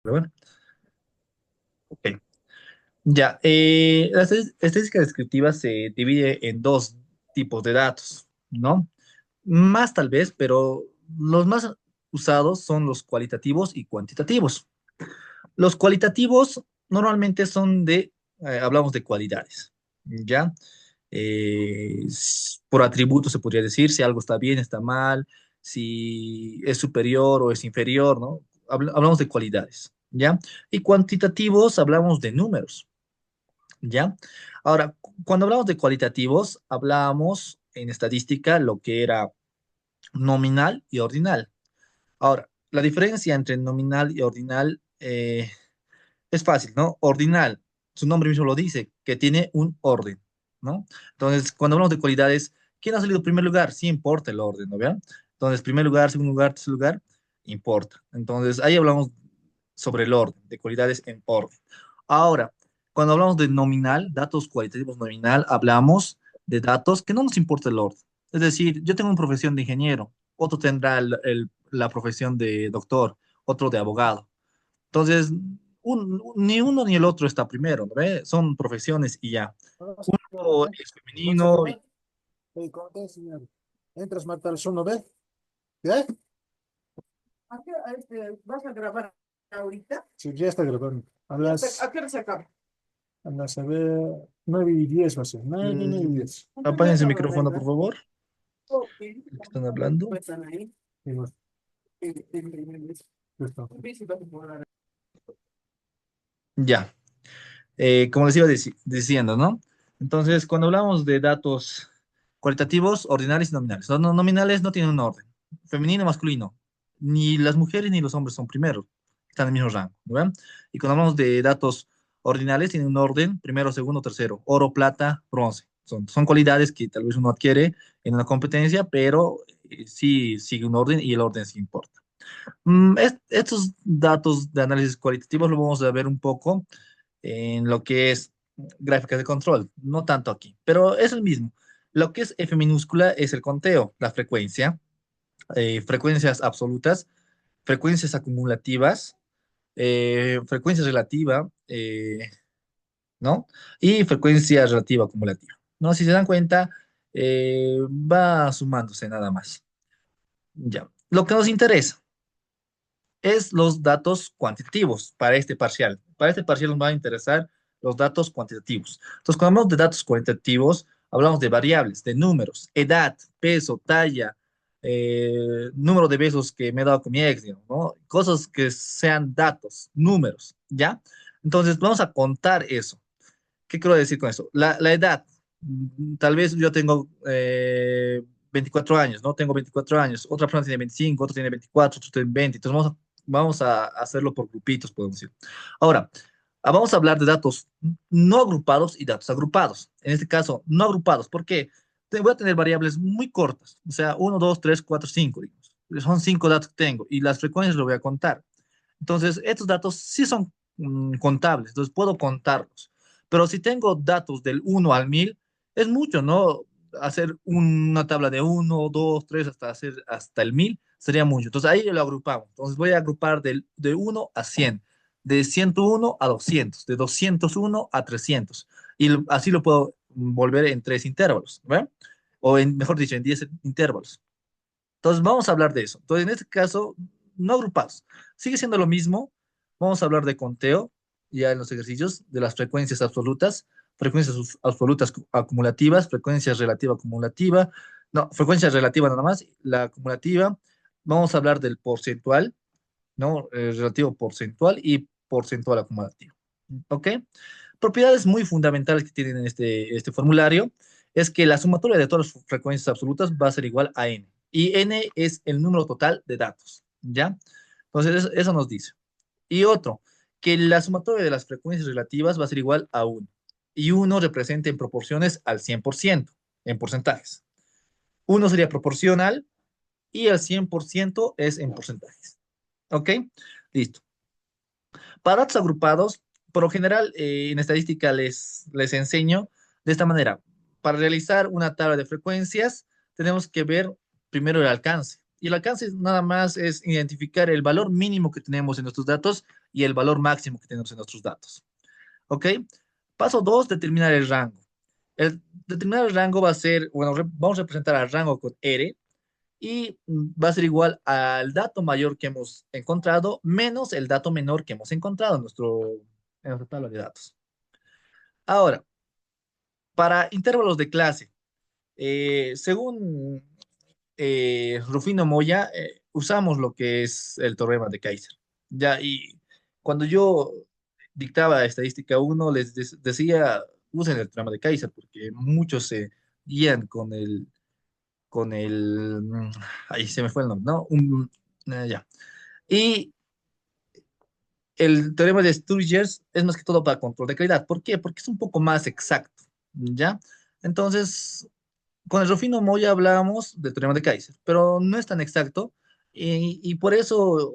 Pero bueno, ok. Ya, la estadística descriptiva se divide en dos tipos de datos, ¿no? Más tal vez, pero los más usados son los cualitativos y cuantitativos. Los cualitativos normalmente son hablamos de cualidades, ¿ya? Por atributos se podría decir si algo está bien, está mal, si es superior o es inferior, ¿no? Hablamos de cualidades, ¿ya? Y cuantitativos hablamos de números, ¿ya? Ahora, cuando hablamos de cualitativos, hablábamos en estadística lo que era nominal y ordinal. Ahora, la diferencia entre nominal y ordinal es fácil, ¿no? Ordinal, su nombre mismo lo dice, que tiene un orden, ¿no? Entonces, cuando hablamos de cualidades, ¿quién ha salido en primer lugar? Sí importa el orden, ¿no vean? Entonces, primer lugar, segundo lugar, tercer lugar, importa. Entonces, ahí hablamos sobre el orden, de cualidades en orden. Ahora, cuando hablamos de nominal, datos cualitativos nominal, hablamos de datos que no nos importa el orden. Es decir, yo tengo una profesión de ingeniero, otro tendrá la profesión de doctor, otro de abogado. Entonces, ni uno ni el otro está primero, ¿no ve? Son profesiones y ya. Uno es ¿Vas a femenino y grabar? ¿Cómo te señor? Entras, Marta, al ¿no ve? ¿Ya? ¿Vas a grabar ahorita? Sí, ya está grabando. ¿A qué hora se acaba? A las, a ver, 9:10 va a ser. 9:10. ¿Cuántos días apáguense el ahora, micrófono, por verdad? favor, Ok. los que están hablando. Pues están ahí. Sí, bueno, listo. Sí, vas a poder. Ya. Como les iba diciendo, ¿no? Entonces, cuando hablamos de datos cualitativos, ordinales y nominales, los nominales no tienen un orden, femenino, masculino, ni las mujeres ni los hombres son primeros, están en el mismo rango, ¿no ven? Y cuando hablamos de datos ordinales, tienen un orden, primero, segundo, tercero, oro, plata, bronce. Son cualidades que tal vez uno adquiere en una competencia, pero sí sigue un orden y el orden sí importa. Estos datos de análisis cualitativos lo vamos a ver un poco en lo que es gráficas de control, no tanto aquí, pero es el mismo. Lo que es F minúscula es el conteo, la frecuencia, frecuencias absolutas, frecuencias acumulativas, frecuencia relativa, ¿no? Y frecuencia relativa acumulativa, ¿no? Si se dan cuenta, va sumándose nada más. Ya. Lo que nos interesa es los datos cuantitativos para este parcial. Para este parcial nos van a interesar los datos cuantitativos. Entonces, cuando hablamos de datos cuantitativos, hablamos de variables, de números, edad, peso, talla, número de besos que me he dado con mi ex, digamos, ¿no? Cosas que sean datos, números, ¿ya? Entonces, vamos a contar eso. ¿Qué quiero decir con eso? La edad, tal vez yo tengo 24 años, ¿no? Tengo 24 años, otra persona tiene 25, otro tiene 24, otro tiene 20, entonces vamos a hacerlo por grupitos, podemos decir. Ahora, vamos a hablar de datos no agrupados y datos agrupados. En este caso, no agrupados, ¿por qué? Voy a tener variables muy cortas, o sea, uno, 2, 3, 4, 5, digamos. Son 5 datos que tengo y las frecuencias lo voy a contar. Entonces, estos datos sí son contables, entonces puedo contarlos. Pero si tengo datos del 1 al 1000, es mucho, ¿no? Hacer una tabla de 1, 2, 3 hasta hacer hasta el 1000 sería mucho. Entonces ahí lo agrupamos. Entonces voy a agrupar de 1 a 100, de 101 a 200, de 201 a 300. Y así lo puedo volver en tres intervalos, ¿verdad? O mejor dicho, en 10 intervalos. Entonces, vamos a hablar de eso. Entonces, en este caso, no agrupados. Sigue siendo lo mismo. Vamos a hablar de conteo, ya en los ejercicios, de las frecuencias absolutas acumulativas, frecuencia relativa acumulativa, no, frecuencia relativa nada más, la acumulativa. Vamos a hablar del porcentual, ¿no? Relativo porcentual y porcentual acumulativo. ¿Ok? Propiedades muy fundamentales que tienen en este formulario es que la sumatoria de todas las frecuencias absolutas va a ser igual a n. Y n es el número total de datos, ¿ya? Entonces, eso nos dice. Y otro, que la sumatoria de las frecuencias relativas va a ser igual a 1. Y uno representa en proporciones al 100%, en porcentajes. Uno sería proporcional y el 100% es en porcentajes. ¿Ok? Listo. Para datos agrupados, por lo general, en estadística les enseño de esta manera. Para realizar una tabla de frecuencias, tenemos que ver primero el alcance. Y el alcance nada más es identificar el valor mínimo que tenemos en nuestros datos y el valor máximo que tenemos en nuestros datos. ¿Ok? Paso 2, determinar el rango. El determinar el rango va a ser, bueno, vamos a representar al rango con R y va a ser igual al dato mayor que hemos encontrado menos el dato menor que hemos encontrado en nuestra tabla de datos. Ahora, para intervalos de clase, según Rufino Moya, usamos lo que es el teorema de Kaiser. Ya, y cuando yo dictaba estadística uno les decía, usen el teorema de Kaiser, porque muchos se guían ahí se me fue el nombre, ¿no? Ya. Y el teorema de Sturgers es más que todo para control de calidad. ¿Por qué? Porque es un poco más exacto, ¿ya? Entonces, con el Rufino Moya hablábamos del teorema de Kaiser, pero no es tan exacto y por eso,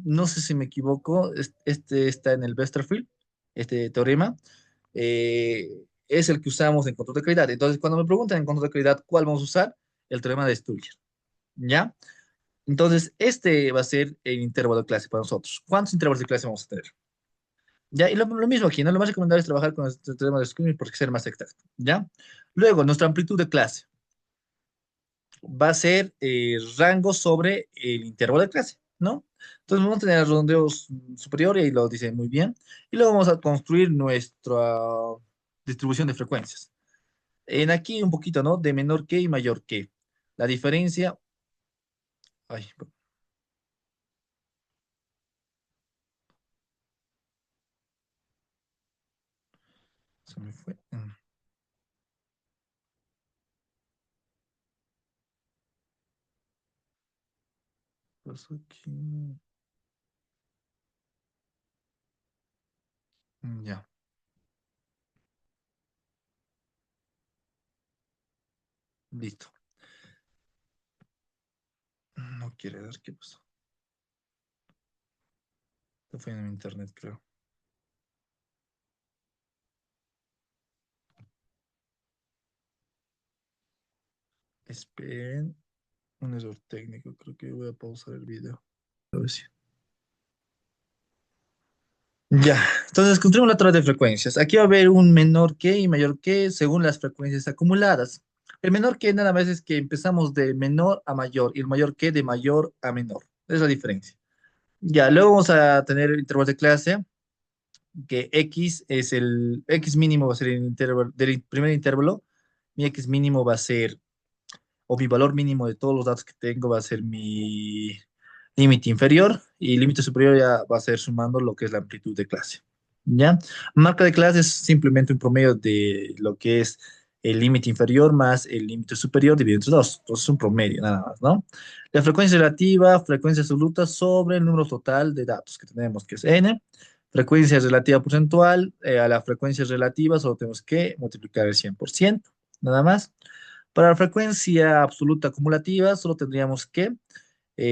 no sé si me equivoco, este está en el Westerfield, este teorema, es el que usamos en control de calidad. Entonces, cuando me preguntan en control de calidad cuál vamos a usar, el teorema de Sturgeon, ¿ya? Entonces, este va a ser el intervalo de clase para nosotros. ¿Cuántos intervalos de clase vamos a tener? ¿Ya? Y lo mismo aquí, ¿no? Lo más recomendable es trabajar con este teorema de Sturgeon porque es el más exacto, ¿ya? Luego, nuestra amplitud de clase va a ser rango sobre el intervalo de clase, ¿no? Entonces vamos a tener redondeos superiores y lo dice muy bien. Y luego vamos a construir nuestra distribución de frecuencias. En aquí un poquito, ¿no? De menor que y mayor que. La diferencia, ay, se me fue. Pasó aquí. Ya, listo. No quiere dar, ¿qué pasó? Esto fue en internet, creo. Esperen, un error técnico. Creo que voy a pausar el video. A ver si. Ya, entonces encontremos la tabla de frecuencias. Aquí va a haber un menor que y mayor que según las frecuencias acumuladas. El menor que nada más es que empezamos de menor a mayor y el mayor que de mayor a menor. Es la diferencia. Ya, luego vamos a tener intervalos de clase, que X es el X mínimo va a ser el intervalo del primer intervalo. Mi X mínimo va a ser, o mi valor mínimo de todos los datos que tengo va a ser mi límite inferior y límite superior ya va a ser sumando lo que es la amplitud de clase. ¿Ya? Marca de clase es simplemente un promedio de lo que es el límite inferior más el límite superior dividido entre dos. Entonces es un promedio nada más, ¿no? La frecuencia relativa, frecuencia absoluta sobre el número total de datos que tenemos, que es n. Frecuencia relativa porcentual, a la frecuencia relativa solo tenemos que multiplicar el 100%, nada más. Para la frecuencia absoluta acumulativa, solo tendríamos que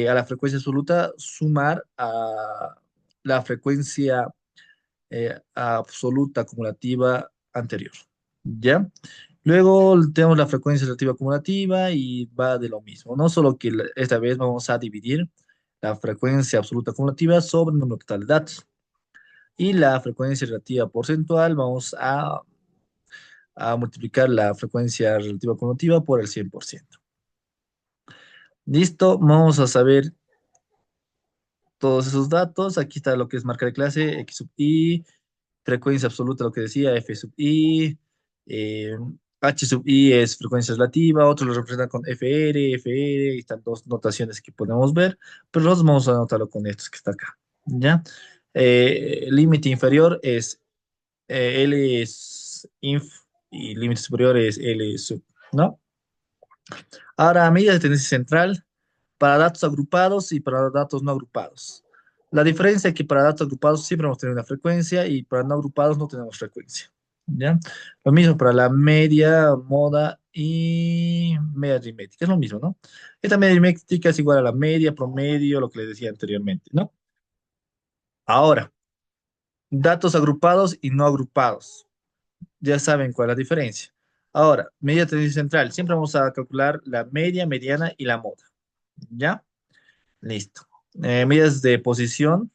a la frecuencia absoluta sumar a la frecuencia absoluta acumulativa anterior. ¿Ya? Luego tenemos la frecuencia relativa acumulativa y va de lo mismo, ¿no? Solo que esta vez vamos a dividir la frecuencia absoluta acumulativa sobre el número total de datos. Y la frecuencia relativa porcentual vamos a multiplicar la frecuencia relativa acumulativa por el 100%. Listo, vamos a saber todos esos datos. Aquí está lo que es marca de clase, X sub I, frecuencia absoluta, lo que decía, F sub I, eh, H sub I es frecuencia relativa, otros lo representan con FR, y están dos notaciones que podemos ver, pero nosotros vamos a anotarlo con estos que está acá, ¿ya? Límite inferior es L es inf y límite superior es L sub, ¿no? Ahora, medida de tendencia central para datos agrupados y para datos no agrupados. La diferencia es que para datos agrupados siempre vamos a tener una frecuencia y para no agrupados no tenemos frecuencia. ¿Ya? Lo mismo para la media, moda y media aritmética. Es lo mismo, ¿no? Esta media aritmética es igual a la media, promedio, lo que les decía anteriormente, ¿no? Ahora, datos agrupados y no agrupados. Ya saben cuál es la diferencia. Ahora, media tendencia central. Siempre vamos a calcular la media, mediana y la moda. ¿Ya? Listo. Medidas de posición,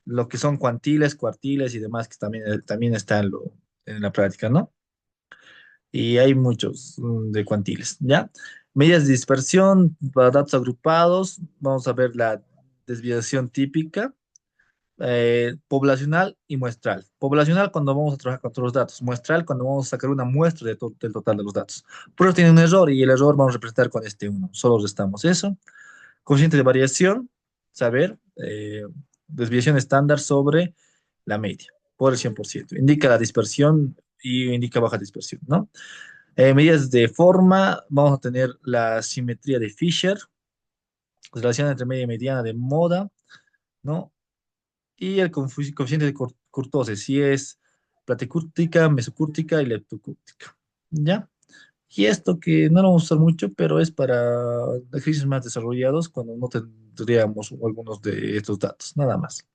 lo que son cuantiles, cuartiles y demás, que también está en la práctica, ¿no? Y hay muchos de cuantiles, ¿ya? Medidas de dispersión para datos agrupados, vamos a ver la desviación típica, poblacional y muestral. Poblacional cuando vamos a trabajar con todos los datos, muestral cuando vamos a sacar una muestra del total de los datos. Pero tiene un error y el error vamos a representar con este uno. Solo restamos eso. Coeficiente de variación, saber, desviación estándar sobre la media por el 100%. Indica la dispersión y indica baja dispersión, ¿no? Medidas de forma, vamos a tener la simetría de Fisher, relación entre media y mediana de moda, ¿no? Y el coeficiente de Kurtosis, si es platicúrtica, mesocúrtica y leptocúrtica, ¿ya? Y esto que no lo vamos a usar mucho, pero es para ejercicios más desarrollados cuando no tendríamos algunos de estos datos, nada más.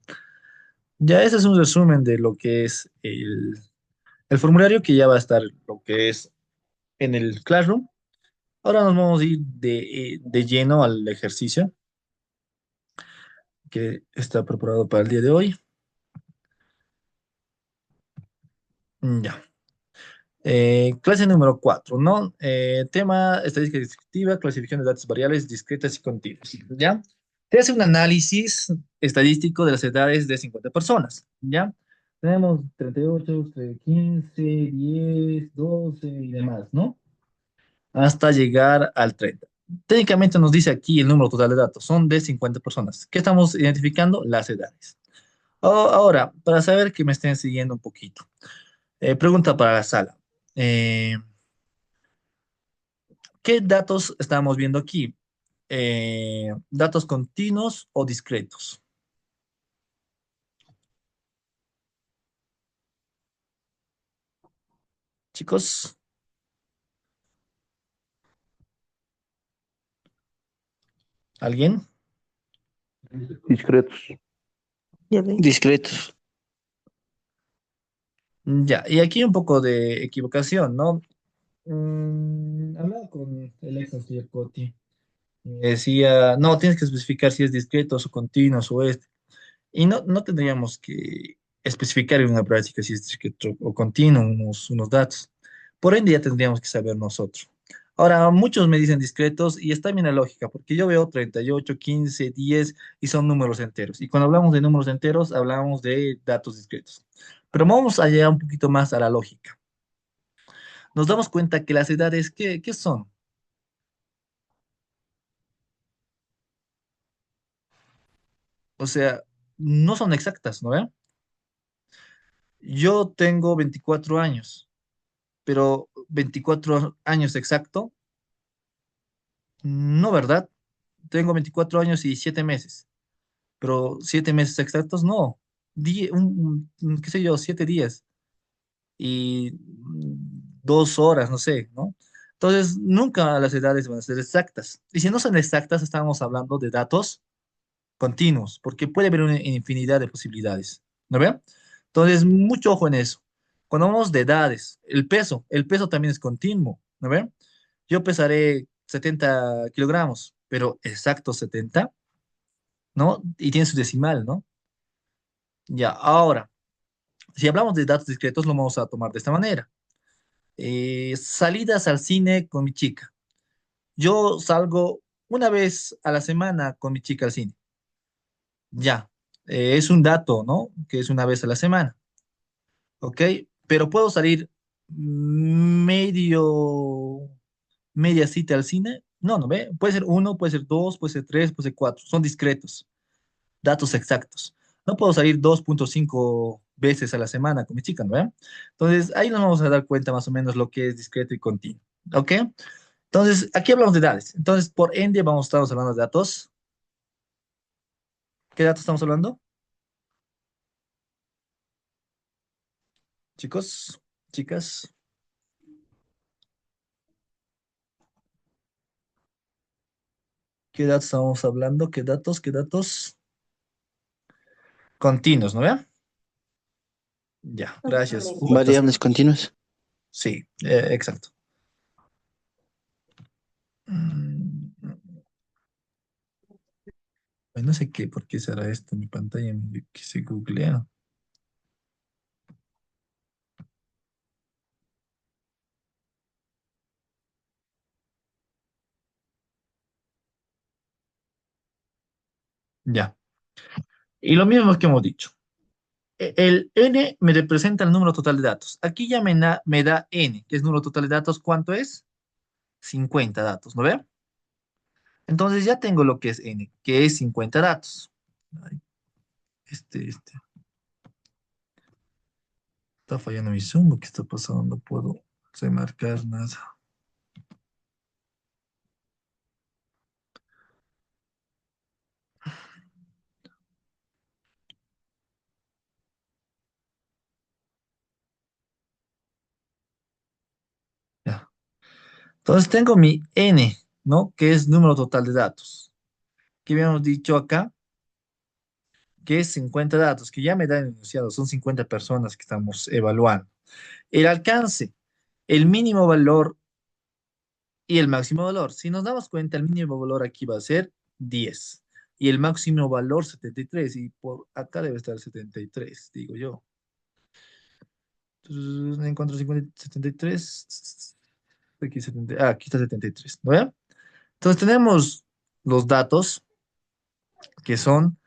Ya ese es un resumen de lo que es el formulario que ya va a estar lo que es en el Classroom. Ahora nos vamos a ir de lleno al ejercicio que está preparado para el día de hoy. Ya. Clase número 4, ¿no? Tema estadística descriptiva, clasificación de datos variables discretas y continuas, ¿ya? Se hace un análisis estadístico de las edades de 50 personas, ¿ya? Tenemos 38, 15, 10, 12 y demás, ¿no? Hasta llegar al 30. Técnicamente nos dice aquí el número total de datos, son de 50 personas. ¿Qué estamos identificando? Las edades. Ahora, para saber que me estén siguiendo un poquito, pregunta para la sala. Eh, ¿Qué datos estamos viendo aquí? ¿Datos continuos o discretos? Chicos, ¿alguien? Discretos. Discretos. Ya, y aquí un poco de equivocación, ¿no? Hablaba con el ex señor Coti. Decía, no, tienes que especificar si es discreto o continuo o este. Y no tendríamos que especificar en una práctica si es discreto o continuo unos datos. Por ende, ya tendríamos que saber nosotros. Ahora, muchos me dicen discretos y está bien la lógica, porque yo veo 38, 15, 10 y son números enteros. Y cuando hablamos de números enteros, hablamos de datos discretos. Pero vamos a llegar un poquito más a la lógica. Nos damos cuenta que las edades, ¿qué son? O sea, no son exactas, ¿no ve? Yo tengo 24 años, pero 24 años exacto, no, ¿verdad? Tengo 24 años y 7 meses, pero 7 meses exactos, no. Qué sé yo, 7 días y 2 horas, no sé, ¿no? Entonces, nunca las edades van a ser exactas. Y si no son exactas, estamos hablando de datos continuos, porque puede haber una infinidad de posibilidades, ¿no ve? Entonces, mucho ojo en eso. Cuando hablamos de edades, el peso también es continuo, ¿no ve? Yo pesaré 70 kilogramos, pero exacto 70, ¿no? Y tiene su decimal, ¿no? Ya, ahora, si hablamos de datos discretos, lo vamos a tomar de esta manera. Salidas al cine con mi chica. Yo salgo una vez a la semana con mi chica al cine. Ya, es un dato, ¿no? Que es una vez a la semana, ¿ok? Pero puedo salir medio, media cita al cine. No, no ve. Puede ser uno, puede ser dos, puede ser tres, puede ser cuatro. Son discretos, datos exactos. No puedo salir 2.5 veces a la semana con mi chica, ¿no ve? Entonces, ahí nos vamos a dar cuenta más o menos lo que es discreto y continuo, ¿ok? Entonces, aquí hablamos de edades. Entonces, por ende, vamos a estar hablando de datos. ¿Qué datos estamos hablando? Chicos, chicas. ¿Qué datos estamos hablando? ¿Qué datos? ¿Qué datos? Continuos, ¿no ve? Ya, gracias. Hugo, Variables continuas. sí, exacto. Mm, Ay, no sé qué, por qué será esto en mi pantalla, que se googlea. Ya. Y lo mismo que hemos dicho. El n me representa el número total de datos. Aquí ya me da n, que es número total de datos. ¿Cuánto es? 50 datos, ¿no ve? Entonces ya tengo lo que es n, que es 50 datos. Ay, este, está fallando mi Zoom. ¿Qué está pasando? No puedo remarcar nada. Ya. Entonces tengo mi n, ¿no? Que es número total de datos. ¿Qué habíamos dicho acá? Que es 50 datos, que ya me dan enunciado. Son 50 personas que estamos evaluando. El alcance, el mínimo valor y el máximo valor. Si nos damos cuenta, el mínimo valor aquí va a ser 10 y el máximo valor 73 y por acá debe estar 73, digo yo. Entonces, encuentro 50, 73, aquí, 70, aquí está 73, ¿no ve? Entonces tenemos los datos que son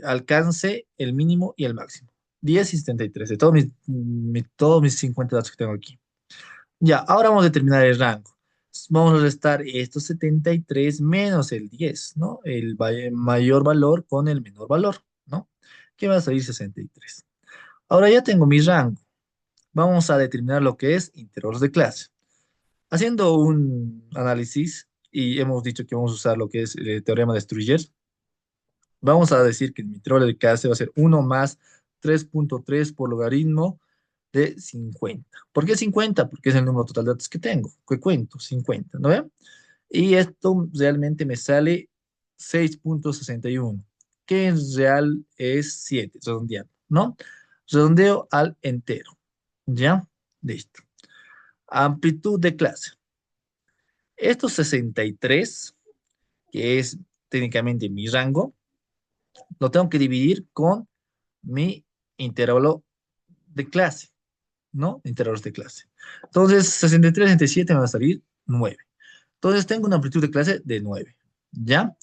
alcance, el mínimo y el máximo. 10 y 73 de todos mis 50 datos que tengo aquí. Ya, ahora vamos a determinar el rango. Vamos a restar estos 73 menos el 10, ¿no? El mayor valor con el menor valor, ¿no? Que va a salir 63. Ahora ya tengo mi rango. Vamos a determinar lo que es intervalos de clase. Haciendo un análisis, y hemos dicho que vamos a usar lo que es el teorema de Strudger, vamos a decir que mi intervalo de clase va a ser 1 más 3.3 por logaritmo de 50. ¿Por qué 50? Porque es el número total de datos que tengo, que cuento, 50, ¿no ve? Y esto realmente me sale 6.61, que en real es 7, redondeando, ¿no? Redondeo al entero, ¿ya? Listo. Amplitud de clase. Estos 63, que es técnicamente mi rango, lo tengo que dividir con mi intervalo de clase, ¿no? Intervalos de clase. Entonces, 63 entre 7 me va a salir 9. Entonces, tengo una amplitud de clase de 9. ¿Ya?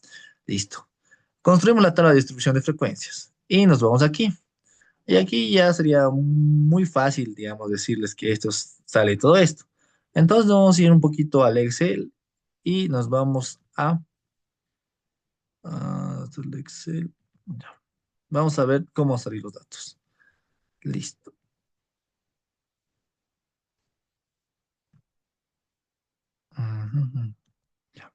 Listo. Construimos la tabla de distribución de frecuencias y nos vamos aquí. Y aquí ya sería muy fácil, digamos, decirles que esto sale todo esto. Entonces, vamos a ir un poquito al Excel y nos vamos el Excel. Ya. Vamos a ver cómo salir los datos. Listo. Ujú. Ya.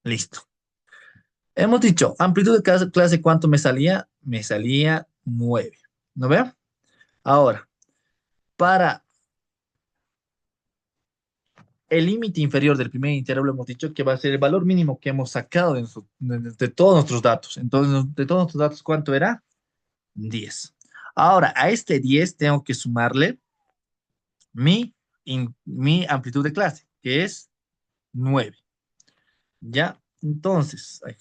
Listo. Hemos dicho, amplitud de cada clase, ¿cuánto me salía? Me salía 9. ¿No ve? Ahora, para el límite inferior del primer intervalo hemos dicho que va a ser el valor mínimo que hemos sacado de todos nuestros datos. Entonces, de todos nuestros datos, ¿cuánto era? 10. Ahora, a este 10 tengo que sumarle mi amplitud de clase, que es 9. ¿Ya? Entonces, ahí,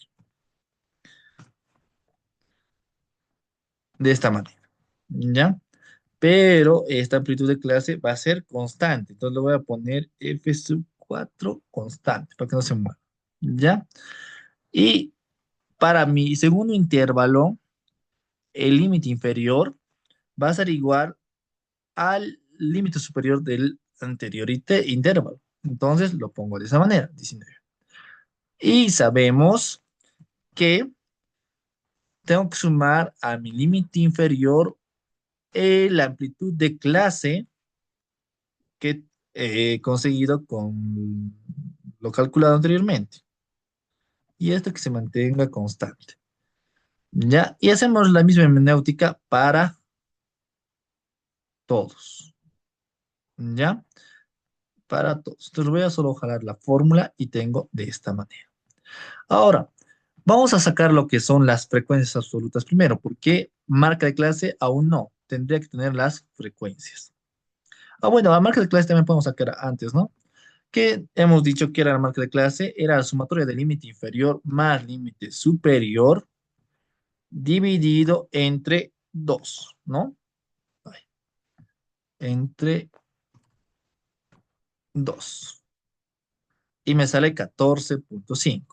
de esta manera. ¿Ya? Pero esta amplitud de clase va a ser constante. Entonces, lo voy a poner F sub 4 constante, para que no se mueva. ¿Ya? Y para mi segundo intervalo, el límite inferior va a ser igual al límite superior del anterior intervalo. Entonces lo pongo de esa manera, 19. Y sabemos que tengo que sumar a mi límite inferior la amplitud de clase que he conseguido con lo calculado anteriormente. Y esto que se mantenga constante. ¿Ya? Y hacemos la misma hermenéutica para todos. ¿Ya? Para todos. Entonces voy a solo jalar la fórmula y tengo de esta manera. Ahora, vamos a sacar lo que son las frecuencias absolutas primero, porque marca de clase aún no. Tendría que tener las frecuencias. Ah, bueno, la marca de clase también podemos sacar antes, ¿no? Que hemos dicho que era la marca de clase, era la sumatoria del límite inferior más límite superior dividido entre 2, ¿no? Ay, entre 2. Y me sale 14,5.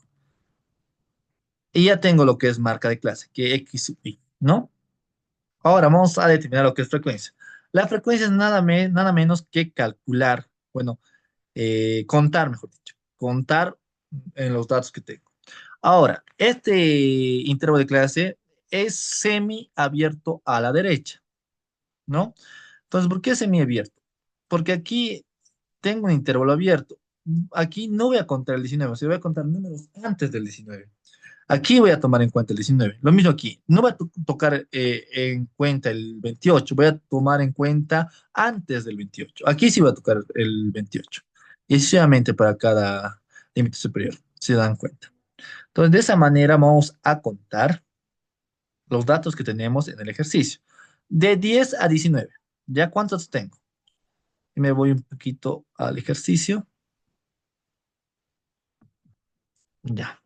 Y ya tengo lo que es marca de clase, que X sub I, ¿no? Ahora vamos a determinar lo que es frecuencia. La frecuencia es nada menos que calcular, bueno, contar, mejor dicho, contar en los datos que tengo. Ahora, este intervalo de clase es semi abierto a la derecha, ¿no? Entonces, ¿por qué semiabierto? Porque aquí tengo un intervalo abierto. Aquí no voy a contar el 19, o sea, voy a contar números antes del 19. Aquí voy a tomar en cuenta el 19. Lo mismo aquí. No voy a tocar en cuenta el 28. Voy a tomar en cuenta antes del 28. Aquí sí voy a tocar el 28. Y sucesivamente para cada límite superior. Se dan cuenta. Entonces, de esa manera vamos a contar los datos que tenemos en el ejercicio. De 10 a 19. ¿Ya cuántos tengo? Y me voy un poquito al ejercicio. Ya.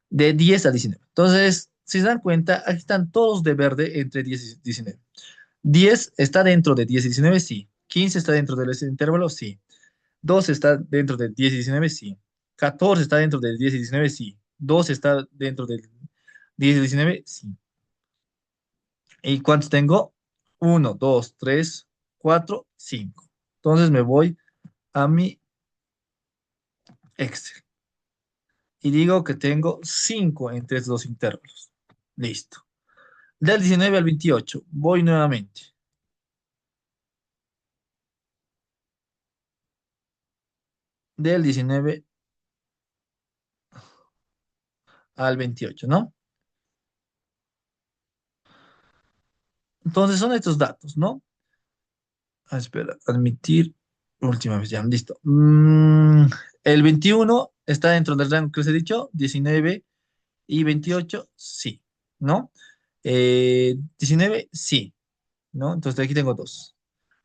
De 10 a 19. Entonces, si se dan cuenta, aquí están todos de verde entre 10 y 19. 10 está dentro de 10 y 19, sí. 15 está dentro de ese intervalo, sí. 12 está dentro de 10 y 19, sí. 14 está dentro de 10 y 19, sí. 12 está dentro de 10 y 19, sí. ¿Y cuántos tengo? Uno, 2, 3, 4, 5. Entonces me voy a mi Excel y digo que tengo 5 entre estos dos intervalos. Listo. Del 19 al 28, voy nuevamente. Del 19 al 28, ¿no? Entonces son estos datos, ¿no? Ah, espera, admitir, última vez, ya, listo. El 21 está dentro del rango que les he dicho, 19 y 28, sí, ¿no? 19, sí, ¿no? Entonces aquí tengo dos.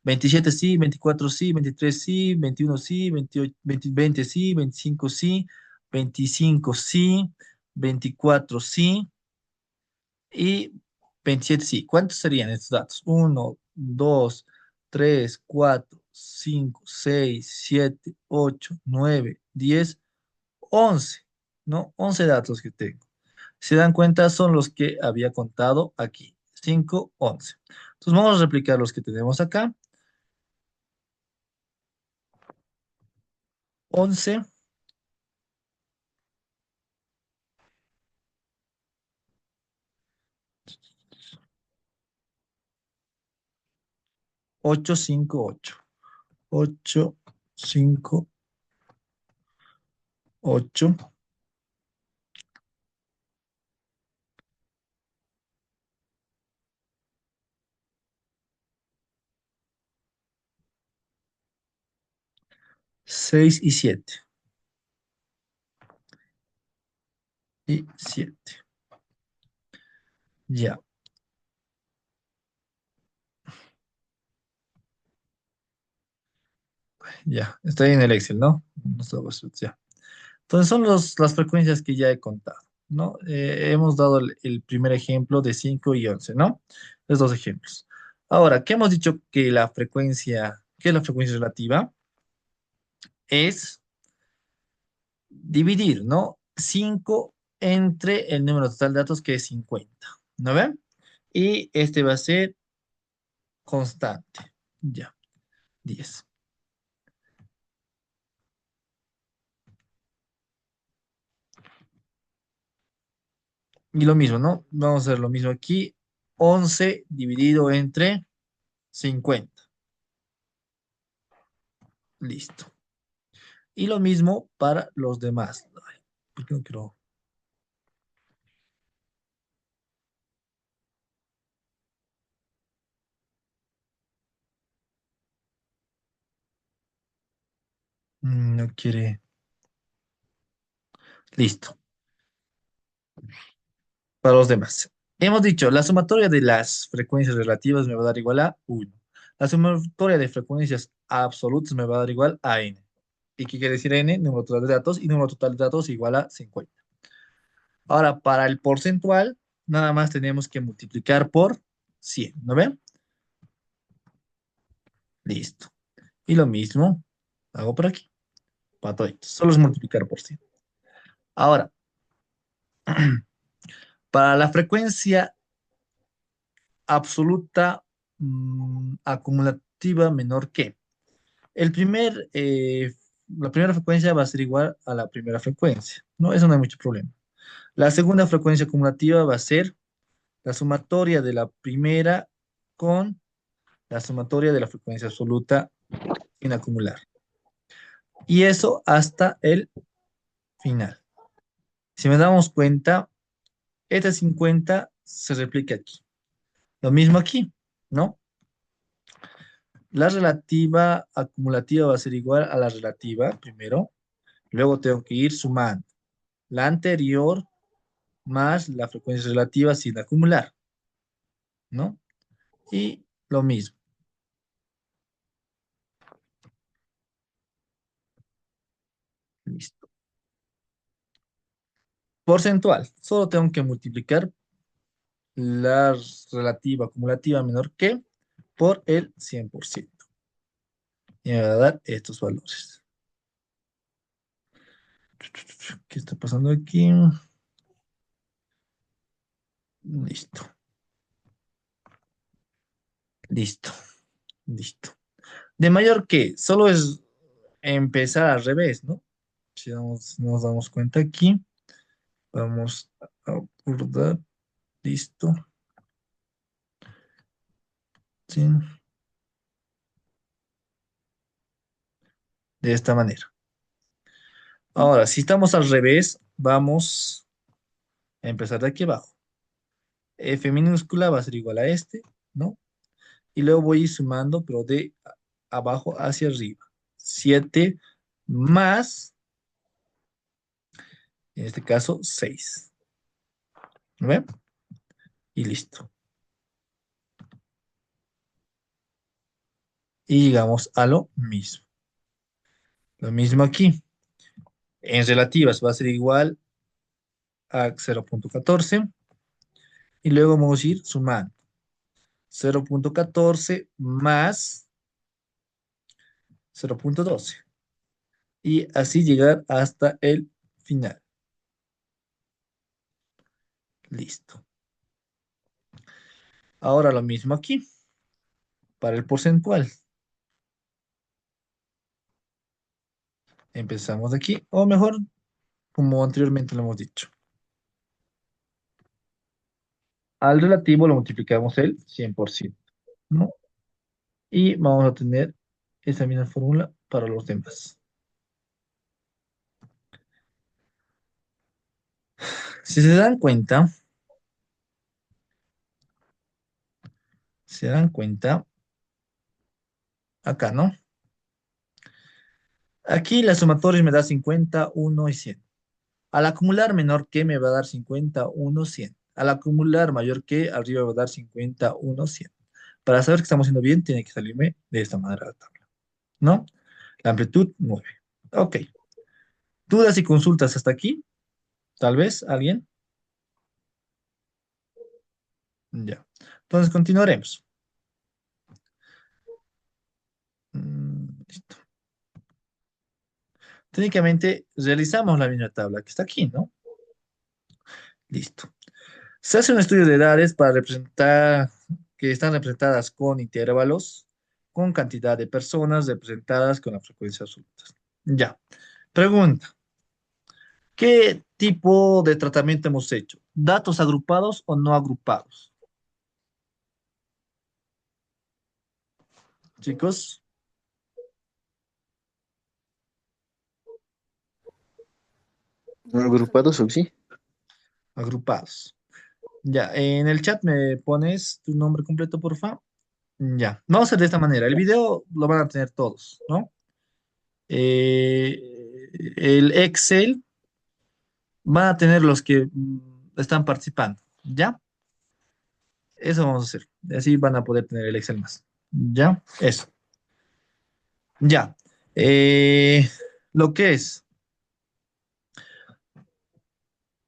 27 sí, 24 sí, 23 sí, 21 sí, 28, 20 sí, 25 sí, 25 sí, 24 sí y 27 sí. ¿Cuántos serían estos datos? Uno, 2, 3, 4, 5, 6, 7, 8, 9, 10, 11, ¿no? 11 datos que tengo. Si se dan cuenta, son los que había contado aquí. 5, 11. Entonces vamos a replicar los que tenemos acá. 11, 8, 5, 8. 8, 5, 8, 6 y 7. Y 7. Ya, ya. Está ahí en el Excel, ¿no? No está, pues, ya. Entonces son las frecuencias que ya he contado, ¿no? Hemos dado el primer ejemplo de 5 y 11, ¿no? Los dos ejemplos. Ahora, ¿qué hemos dicho que la frecuencia, qué es la frecuencia relativa? Es dividir, ¿no? 5 entre el número total de datos que es 50, ¿no ven? Y este va a ser constante, ya, 10. Y lo mismo, ¿no? Vamos a hacer lo mismo aquí. 11 dividido entre 50. Listo. Y lo mismo para los demás. Ay, ¿por qué no quiero? No quiere. Listo. Para los demás. Hemos dicho, la sumatoria de las frecuencias relativas me va a dar igual a 1. La sumatoria de frecuencias absolutas me va a dar igual a n. ¿Y qué quiere decir n? Número total de datos, y número total de datos igual a 50. Ahora, para el porcentual, nada más tenemos que multiplicar por 100, ¿no ven? Listo. Y lo mismo hago por aquí, para todo esto. Solo es multiplicar por 100. Ahora, para la frecuencia absoluta acumulativa menor que. El primer, la primera frecuencia va a ser igual a la primera frecuencia, ¿no? Eso no hay mucho problema. La segunda frecuencia acumulativa va a ser la sumatoria de la primera con la sumatoria de la frecuencia absoluta sin acumular. Y eso hasta el final. Si me damos cuenta, este 50 se replica aquí. Lo mismo aquí, ¿no? La relativa acumulativa va a ser igual a la relativa primero. Luego tengo que ir sumando la anterior más la frecuencia relativa sin acumular, ¿no? Y lo mismo. Listo. Porcentual. Solo tengo que multiplicar la relativa acumulativa menor que por el 100%. Y me va a dar estos valores. ¿Qué está pasando aquí? Listo. Listo. Listo. De mayor que, solo es empezar al revés, ¿no? Si nos damos cuenta aquí, vamos a abordar. Listo. Sí. De esta manera. Ahora, si estamos al revés, vamos a empezar de aquí abajo. F minúscula va a ser igual a este, ¿no? Y luego voy a ir sumando, pero de abajo hacia arriba. 7 más, en este caso, 6. ¿No ven? Y listo. Y llegamos a lo mismo. Lo mismo aquí. En relativas va a ser igual a 0.14. Y luego vamos a ir sumando. 0.14 más 0.12. Y así llegar hasta el final. Listo. Ahora lo mismo aquí, para el porcentual. Empezamos de aquí, o mejor, como anteriormente lo hemos dicho. Al relativo lo multiplicamos el 100%, ¿no? Y vamos a tener esa misma fórmula para los demás. Si se dan cuenta, acá, ¿no? Aquí la sumatoria me da 50, 1 y 100. Al acumular menor que me va a dar 50, 1, 100. Al acumular mayor que, arriba va a dar 50, 1, 100. Para saber que estamos haciendo bien, tiene que salirme de esta manera la tabla, ¿no? La amplitud, 9. Ok. ¿Dudas y consultas hasta aquí? Tal vez, ¿alguien? Ya. Entonces continuaremos. Listo. Técnicamente realizamos la misma tabla que está aquí, ¿no? Listo. Se hace un estudio de edades para representar que están representadas con intervalos, con cantidad de personas representadas con la frecuencia absoluta. Ya. Pregunta. ¿Qué tipo de tratamiento hemos hecho? ¿Datos agrupados o no agrupados? Chicos, ¿Agrupados o sí? agrupados. Ya, en el chat me pones tu nombre completo, por favor. Ya, vamos a hacer de esta manera. El video lo van a tener todos, ¿no? El Excel van a tener los que están participando, ¿ya? Eso vamos a hacer. Así van a poder tener el Excel más. Ya, eso. Ya. Eh, lo que es.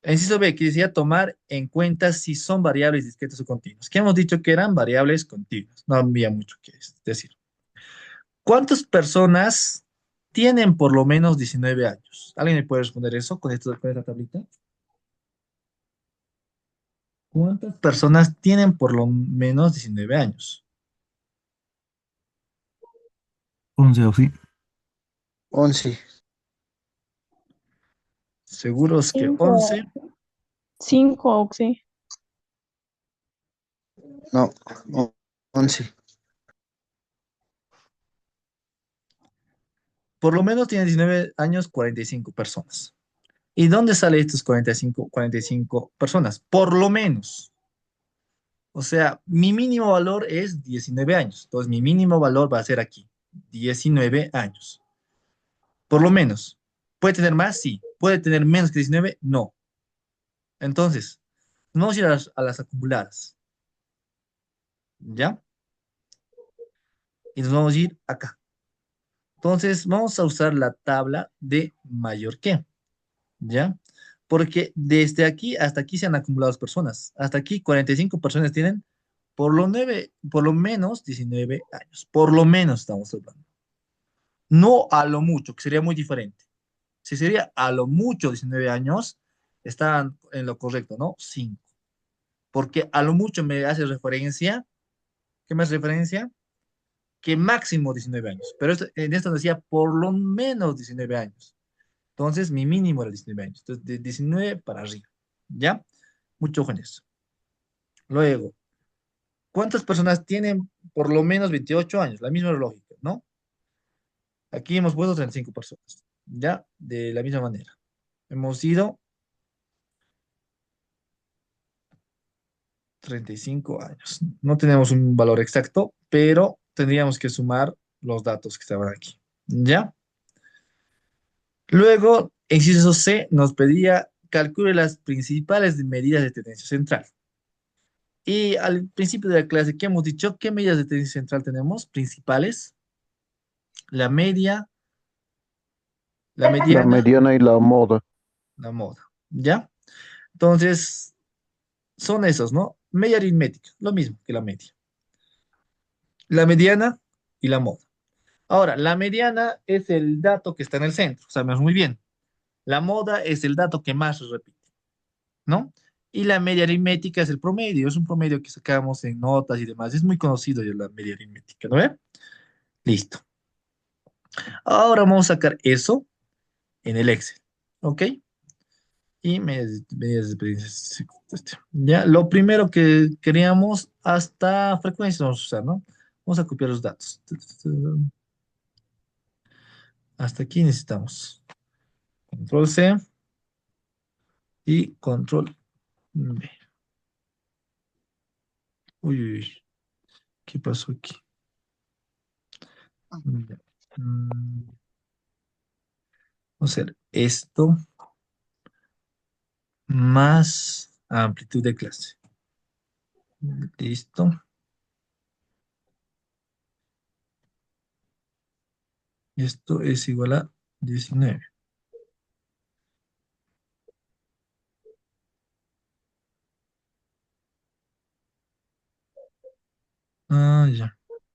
Inciso B, que decía tomar en cuenta si son variables discretas o continuas. Que hemos dicho que eran variables continuas. No había mucho que decir. ¿Cuántas personas tienen por lo menos 19 años? ¿Alguien me puede responder eso con esta tablita? ¿Cuántas personas tienen por lo menos 19 años? 11 o sí. 11. Seguros que Cinco, 11. 5, sí. No, 11. Por lo menos tienen 19 años 45 personas. ¿Y dónde sale estos 45 personas? Por lo menos. O sea, mi mínimo valor es 19 años. Entonces, mi mínimo valor va a ser aquí, 19 años. Por lo menos. ¿Puede tener más? Sí. ¿Puede tener menos que 19? No. Entonces, vamos a ir a las acumuladas. ¿Ya? Y nos vamos a ir acá. Entonces, vamos a usar la tabla de mayor que. ¿Ya? Porque desde aquí hasta aquí se han acumulado personas. Hasta aquí 45 personas tienen por lo menos 19 años. Por lo menos estamos hablando. No a lo mucho, que sería muy diferente. Si sería a lo mucho 19 años, están en lo correcto, ¿no? 5. Porque a lo mucho me hace referencia, ¿qué me hace referencia? Que máximo 19 años. Pero en esto decía por lo menos 19 años. Entonces, mi mínimo era 19 años. Entonces, de 19 para arriba. ¿Ya? Mucho ojo en eso. Luego, ¿cuántas personas tienen por lo menos 28 años? La misma lógica, ¿no? Aquí hemos puesto 35 personas. ¿Ya? De la misma manera. Hemos ido 35 años. No tenemos un valor exacto, pero tendríamos que sumar los datos que estaban aquí. ¿Ya? Luego, inciso C nos pedía calcule las principales medidas de tendencia central. Y al principio de la clase, ¿qué hemos dicho? ¿Qué medidas de tendencia central tenemos? Principales, la media, la La mediana, mediana y la moda. la moda. ¿Ya? Entonces, son esos, ¿no? Media aritmética, lo mismo que la media. La mediana y la moda. Ahora, la mediana es el dato que está en el centro, sabemos muy bien. La moda es el dato que más se repite, ¿no? Y la media aritmética es el promedio, es un promedio que sacamos en notas y demás. Es muy conocido ya la media aritmética, ¿no ve? Listo. Ahora vamos a sacar eso en el Excel, ¿ok? Y medidas de experiencia. Ya, lo primero que queríamos, hasta frecuencia vamos a usar, ¿no? Vamos a copiar los datos. Hasta aquí necesitamos control C y control V. Uy, uy, uy, ¿qué pasó aquí? Ya. Vamos a hacer esto más amplitud de clase. Listo. Esto es igual a 19. Ah, ya.